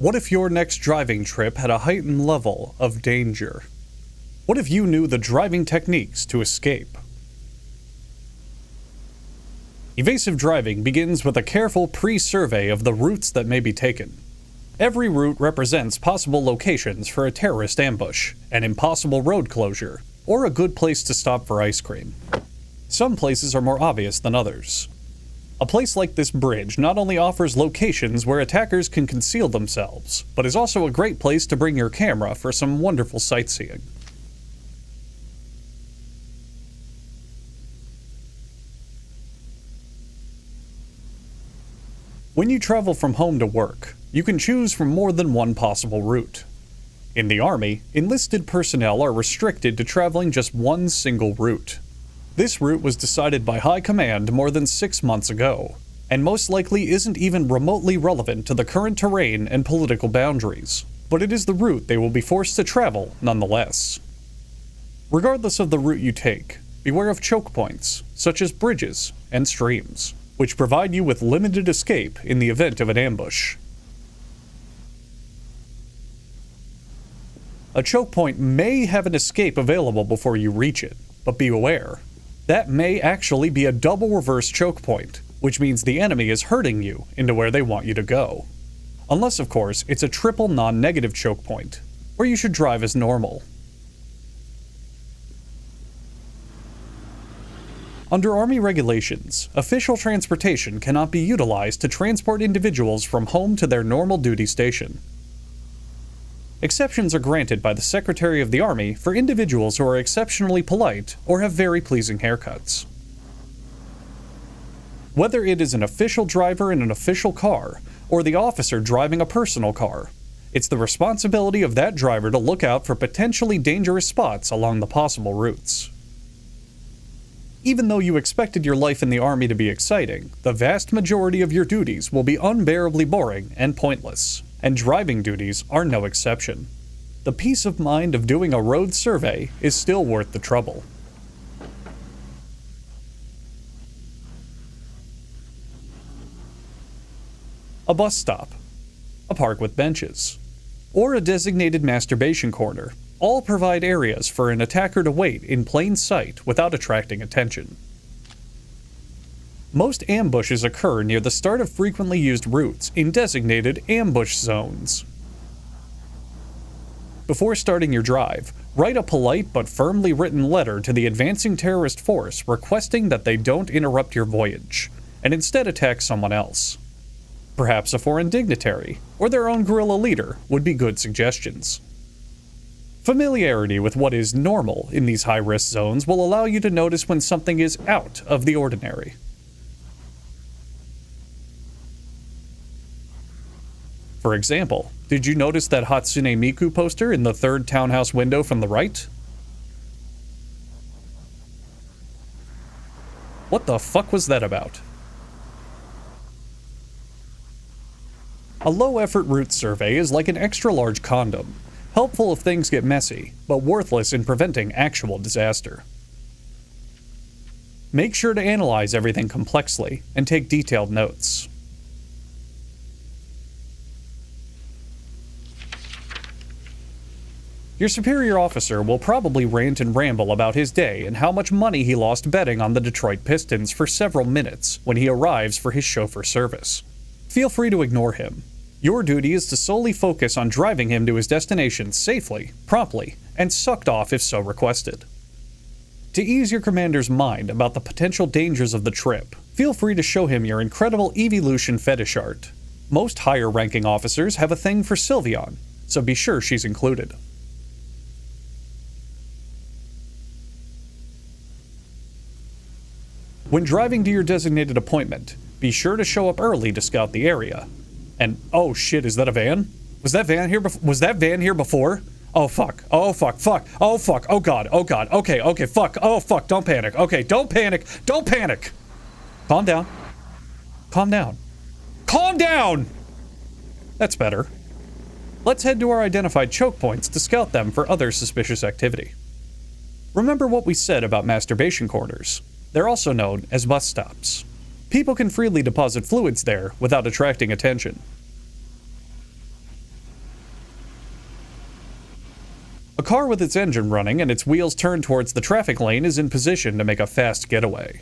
What if your next driving trip had a heightened level of danger? What if you knew the driving techniques to escape? Evasive driving begins with a careful pre-survey of the routes that may be taken. Every route represents possible locations for a terrorist ambush, an impossible road closure, or a good place to stop for ice cream. Some places are more obvious than others. A place like this bridge not only offers locations where attackers can conceal themselves, but is also a great place to bring your camera for some wonderful sightseeing. When you travel from home to work, you can choose from more than one possible route. In the Army, enlisted personnel are restricted to traveling just one single route. This route was decided by High Command more than 6 months ago, and most likely isn't even remotely relevant to the current terrain and political boundaries, but it is the route they will be forced to travel nonetheless. Regardless of the route you take, beware of choke points, such as bridges and streams, which provide you with limited escape in the event of an ambush. A choke point may have an escape available before you reach it, but be aware. That may actually be a double reverse choke point, which means the enemy is herding you into where they want you to go. Unless, of course, it's a triple non-negative choke point, where you should drive as normal. Under Army regulations, official transportation cannot be utilized to transport individuals from home to their normal duty station. Exceptions are granted by the Secretary of the Army for individuals who are exceptionally polite or have very pleasing haircuts. Whether it is an official driver in an official car, or the officer driving a personal car, it's the responsibility of that driver to look out for potentially dangerous spots along the possible routes. Even though you expected your life in the Army to be exciting, the vast majority of your duties will be unbearably boring and pointless, and driving duties are no exception. The peace of mind of doing a road survey is still worth the trouble. A bus stop, a park with benches, or a designated masturbation corner all provide areas for an attacker to wait in plain sight without attracting attention. Most ambushes occur near the start of frequently used routes in designated ambush zones. Before starting your drive, write a polite but firmly written letter to the advancing terrorist force requesting that they don't interrupt your voyage, and instead attack someone else. Perhaps a foreign dignitary, or their own guerrilla leader would be good suggestions. Familiarity with what is normal in these high-risk zones will allow you to notice when something is out of the ordinary. For example, did you notice that Hatsune Miku poster in the third townhouse window from the right? What the fuck was that about? A low-effort route survey is like an extra-large condom. Helpful if things get messy, but worthless in preventing actual disaster. Make sure to analyze everything complexly and take detailed notes. Your superior officer will probably rant and ramble about his day and how much money he lost betting on the Detroit Pistons for several minutes when he arrives for his chauffeur service. Feel free to ignore him. Your duty is to solely focus on driving him to his destination safely, promptly, and sucked off if so requested. To ease your commander's mind about the potential dangers of the trip, feel free to show him your incredible evolution fetish art. Most higher-ranking officers have a thing for Sylveon, so be sure she's included. When driving to your designated appointment, be sure to show up early to scout the area. And oh shit, is that a van? Was that van here before? Oh fuck. Oh fuck. Fuck. Oh fuck. Oh god. Oh god. Okay. Fuck. Oh fuck. Don't panic. Okay, don't panic. Don't panic. Calm down. Calm down. Calm down! That's better. Let's head to our identified choke points to scout them for other suspicious activity. Remember what we said about masturbation corners. They're also known as bus stops. People can freely deposit fluids there without attracting attention. car with its engine running and its wheels turned towards the traffic lane is in position to make a fast getaway.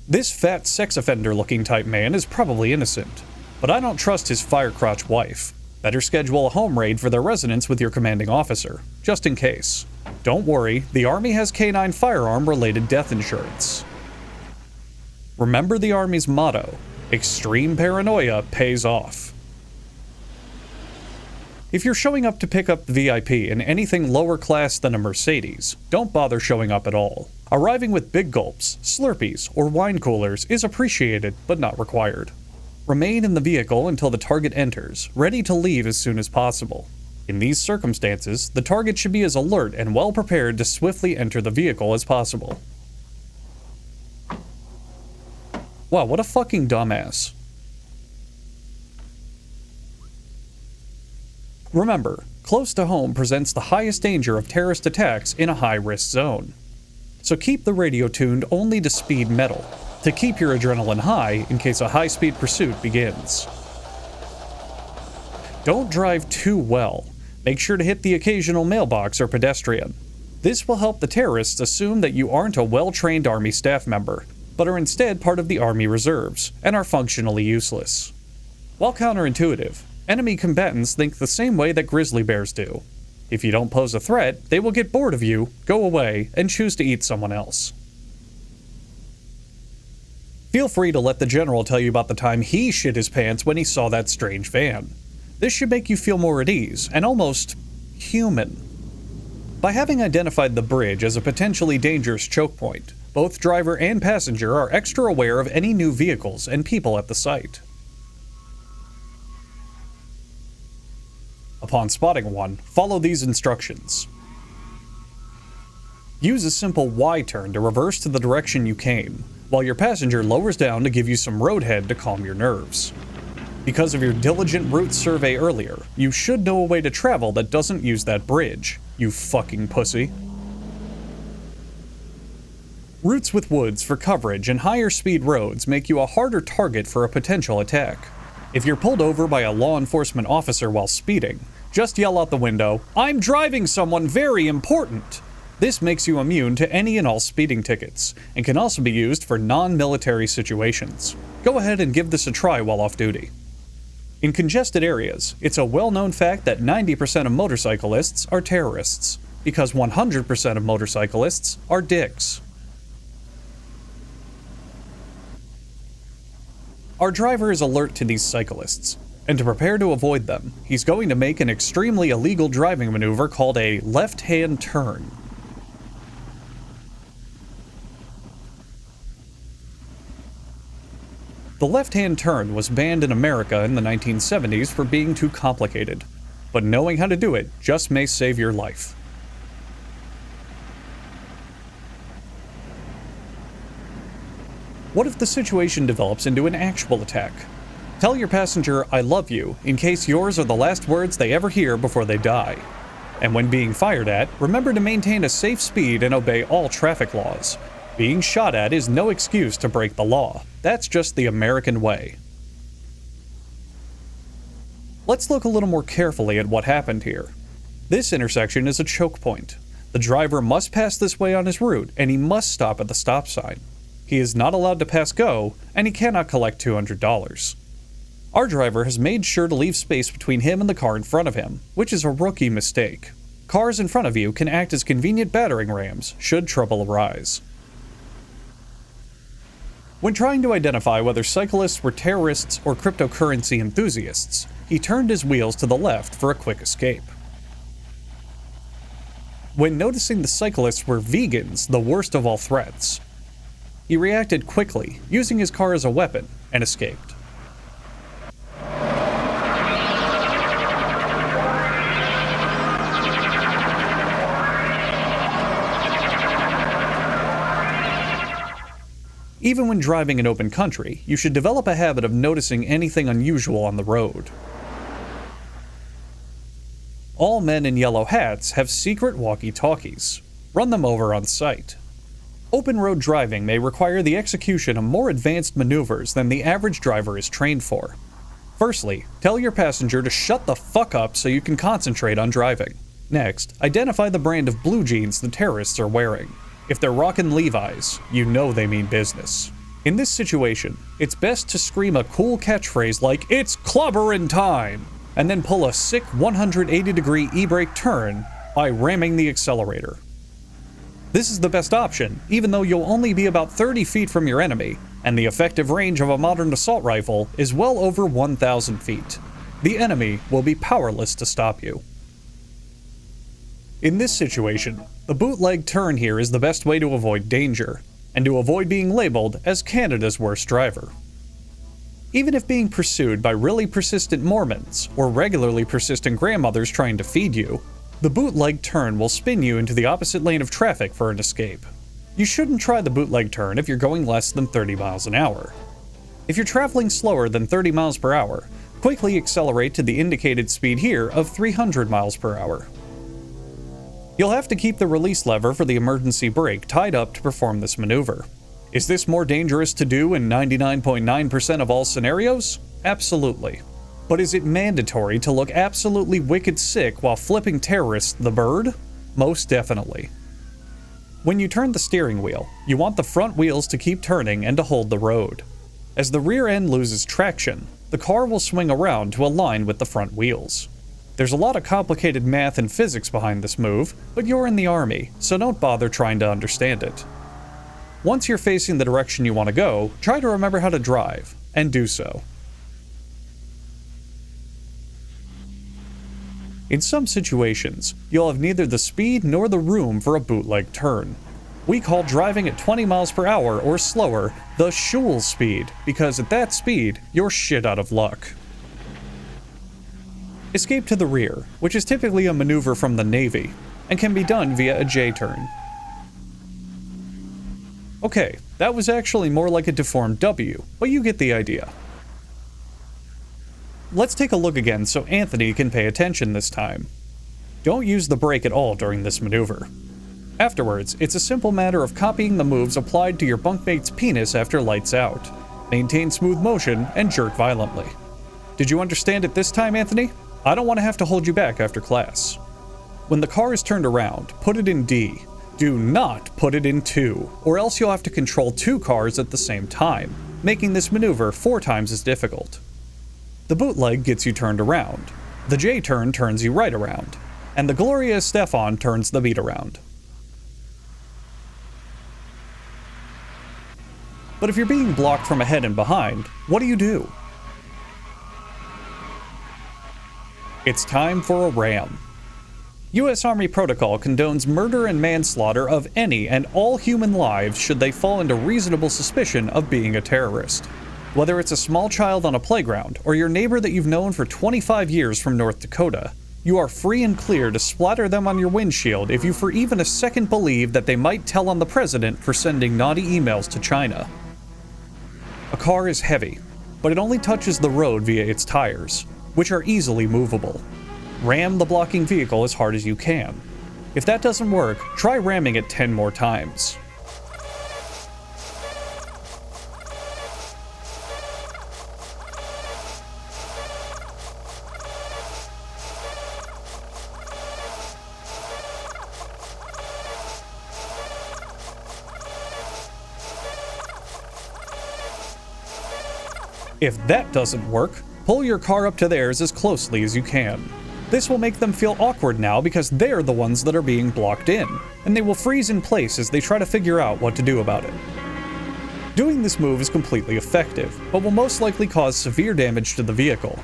This fat sex offender looking type man is probably innocent, but I don't trust his firecrotch wife. Better schedule a home raid for their residence with your commanding officer, just in case. Don't worry, the Army has canine firearm-related death insurance. Remember the Army's motto, extreme paranoia pays off. If you're showing up to pick up the VIP in anything lower class than a Mercedes, don't bother showing up at all. Arriving with big gulps, Slurpees, or wine coolers is appreciated but not required. Remain in the vehicle until the target enters, ready to leave as soon as possible. In these circumstances, the target should be as alert and well prepared to swiftly enter the vehicle as possible. Wow, what a fucking dumbass. Remember, close to home presents the highest danger of terrorist attacks in a high-risk zone. So keep the radio tuned only to speed metal, to keep your adrenaline high in case a high-speed pursuit begins. Don't drive too well. Make sure to hit the occasional mailbox or pedestrian. This will help the terrorists assume that you aren't a well-trained Army staff member, but are instead part of the Army Reserves, and are functionally useless. While counterintuitive, enemy combatants think the same way that grizzly bears do. If you don't pose a threat, they will get bored of you, go away, and choose to eat someone else. Feel free to let the general tell you about the time he shit his pants when he saw that strange van. This should make you feel more at ease, and almost human. By having identified the bridge as a potentially dangerous choke point, both driver and passenger are extra aware of any new vehicles and people at the site. Upon spotting one, follow these instructions. Use a simple Y-turn to reverse to the direction you came, while your passenger lowers down to give you some roadhead to calm your nerves. Because of your diligent route survey earlier, you should know a way to travel that doesn't use that bridge, you fucking pussy. Routes with woods for coverage and higher speed roads make you a harder target for a potential attack. If you're pulled over by a law enforcement officer while speeding, just yell out the window, "I'm driving someone very important!" This makes you immune to any and all speeding tickets, and can also be used for non-military situations. Go ahead and give this a try while off duty. In congested areas, it's a well-known fact that 90% of motorcyclists are terrorists, because 100% of motorcyclists are dicks. Our driver is alert to these cyclists, and to prepare to avoid them, he's going to make an extremely illegal driving maneuver called a left-hand turn. The left-hand turn was banned in America in the 1970s for being too complicated, but knowing how to do it just may save your life. What if the situation develops into an actual attack? Tell your passenger, "I love you," in case yours are the last words they ever hear before they die. And when being fired at, remember to maintain a safe speed and obey all traffic laws. Being shot at is no excuse to break the law. That's just the American way. Let's look a little more carefully at what happened here. This intersection is a choke point. The driver must pass this way on his route, and he must stop at the stop sign. He is not allowed to pass go, and he cannot collect $200. Our driver has made sure to leave space between him and the car in front of him, which is a rookie mistake. Cars in front of you can act as convenient battering rams should trouble arise. When trying to identify whether cyclists were terrorists or cryptocurrency enthusiasts, he turned his wheels to the left for a quick escape. When noticing the cyclists were vegans, the worst of all threats, he reacted quickly, using his car as a weapon, and escaped. Even when driving in open country, you should develop a habit of noticing anything unusual on the road. All men in yellow hats have secret walkie-talkies. Run them over on sight. Open road driving may require the execution of more advanced maneuvers than the average driver is trained for. Firstly, tell your passenger to shut the fuck up so you can concentrate on driving. Next, identify the brand of blue jeans the terrorists are wearing. If they're rockin' Levi's, you know they mean business. In this situation, it's best to scream a cool catchphrase like, "It's clobberin' time!" and then pull a sick 180-degree e-brake turn by ramming the accelerator. This is the best option, even though you'll only be about 30 feet from your enemy, and the effective range of a modern assault rifle is well over 1,000 feet. The enemy will be powerless to stop you. In this situation, the bootleg turn here is the best way to avoid danger, and to avoid being labeled as Canada's worst driver. Even if being pursued by really persistent Mormons or regularly persistent grandmothers trying to feed you, the bootleg turn will spin you into the opposite lane of traffic for an escape. You shouldn't try the bootleg turn if you're going less than 30 miles an hour. If you're traveling slower than 30 miles per hour, quickly accelerate to the indicated speed here of 300 miles per hour. You'll have to keep the release lever for the emergency brake tied up to perform this maneuver. Is this more dangerous to do in 99.9% of all scenarios? Absolutely. But is it mandatory to look absolutely wicked sick while flipping terrorists the bird? Most definitely. When you turn the steering wheel, you want the front wheels to keep turning and to hold the road. As the rear end loses traction, the car will swing around to align with the front wheels. There's a lot of complicated math and physics behind this move, but you're in the Army, so don't bother trying to understand it. Once you're facing the direction you want to go, try to remember how to drive, and do so. In some situations, you'll have neither the speed nor the room for a bootleg turn. We call driving at 20 miles per hour or slower the Schul speed, because at that speed, you're shit out of luck. Escape to the rear, which is typically a maneuver from the Navy, and can be done via a J-turn. Okay, that was actually more like a deformed W, but you get the idea. Let's take a look again so Anthony can pay attention this time. Don't use the brake at all during this maneuver. Afterwards, it's a simple matter of copying the moves applied to your bunkmate's penis after lights out. Maintain smooth motion and jerk violently. Did you understand it this time, Anthony? I don't want to have to hold you back after class. When the car is turned around, put it in D. Do not put it in 2, or else you'll have to control 2 cars at the same time, making this maneuver 4 times as difficult. The bootleg gets you turned around, the J-turn turns you right around, and the Gloria Estefan turns the beat around. But if you're being blocked from ahead and behind, what do? It's time for a ram. U.S. Army protocol condones murder and manslaughter of any and all human lives should they fall into reasonable suspicion of being a terrorist. Whether it's a small child on a playground or your neighbor that you've known for 25 years from North Dakota, you are free and clear to splatter them on your windshield if you for even a second believe that they might tell on the president for sending naughty emails to China. A car is heavy, but it only touches the road via its tires, which are easily movable. Ram the blocking vehicle as hard as you can. If that doesn't work, try ramming it 10 more times. If that doesn't work, pull your car up to theirs as closely as you can. This will make them feel awkward now because they're the ones that are being blocked in, and they will freeze in place as they try to figure out what to do about it. Doing this move is completely effective, but will most likely cause severe damage to the vehicle.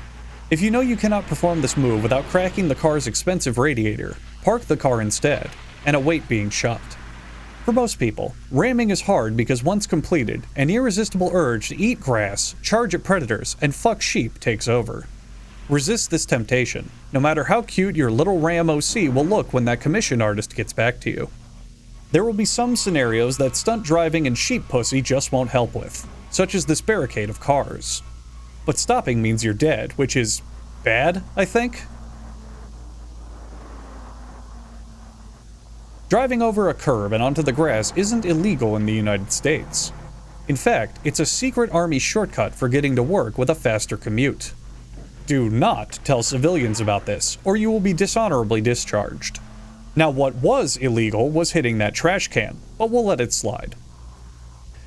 If you know you cannot perform this move without cracking the car's expensive radiator, park the car instead, and await being shot. For most people, ramming is hard because once completed, an irresistible urge to eat grass, charge at predators, and fuck sheep takes over. Resist this temptation, no matter how cute your little Ram OC will look when that commission artist gets back to you. There will be some scenarios that stunt driving and sheep pussy just won't help with, such as this barricade of cars. But stopping means you're dead, which is bad, I think? Driving over a curb and onto the grass isn't illegal in the United States. In fact, it's a secret Army shortcut for getting to work with a faster commute. Do not tell civilians about this, or you will be dishonorably discharged. Now, what was illegal was hitting that trash can, but we'll let it slide.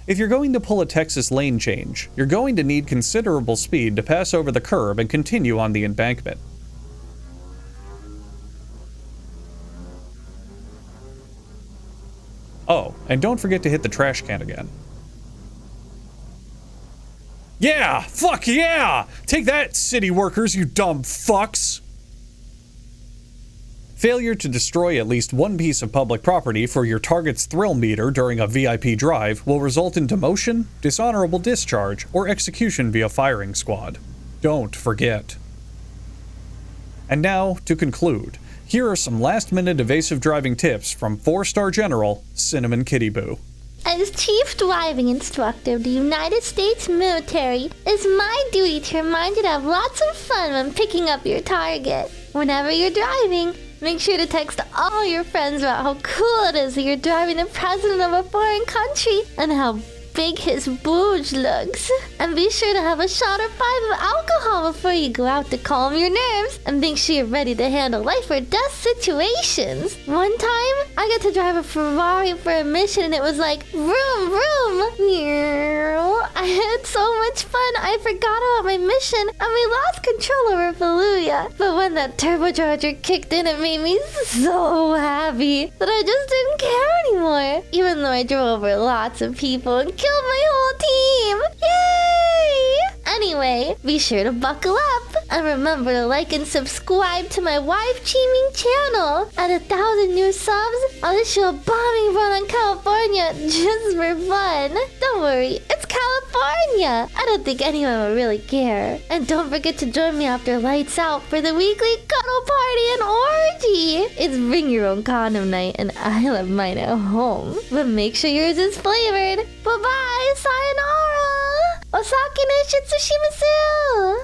If you're going to pull a Texas lane change, you're going to need considerable speed to pass over the curb and continue on the embankment. Oh, and don't forget to hit the trash can again. Yeah! Fuck yeah! Take that, city workers, you dumb fucks! Failure to destroy at least one piece of public property for your target's thrill meter during a VIP drive will result in demotion, dishonorable discharge, or execution via firing squad. Don't forget. And now, to conclude, here are some last-minute evasive driving tips from 4-star General Cinnamon Kittyboo. As Chief Driving Instructor of the United States Military, it's my duty to remind you to have lots of fun when picking up your target. Whenever you're driving, make sure to text all your friends about how cool it is that you're driving the president of a foreign country and how big his booge looks. And be sure to have a shot or 5 of alcohol before you go out to calm your nerves and make sure you're ready to handle life or death situations. One time, I got to drive a Ferrari for a mission and it was like, vroom, vroom. I had so much fun, I forgot about my mission and we lost control over Fallujah. But when that turbocharger kicked in, it made me so happy that I just didn't care anymore. Even though I drove over lots of people and killed my whole team. Yay! Anyway, be sure to buckle up and remember to like and subscribe to my wife teaming channel. At 1,000 new subs, I'll issue a bombing run on California just for fun. Don't worry, it's California. I don't think anyone will really care. And don't forget to join me after lights out for the weekly cuddle party and orgy. It's bring your own condom night and I left mine at home. But make sure yours is flavored. Bye-bye, sayonara. Osaki no shitsushimasu.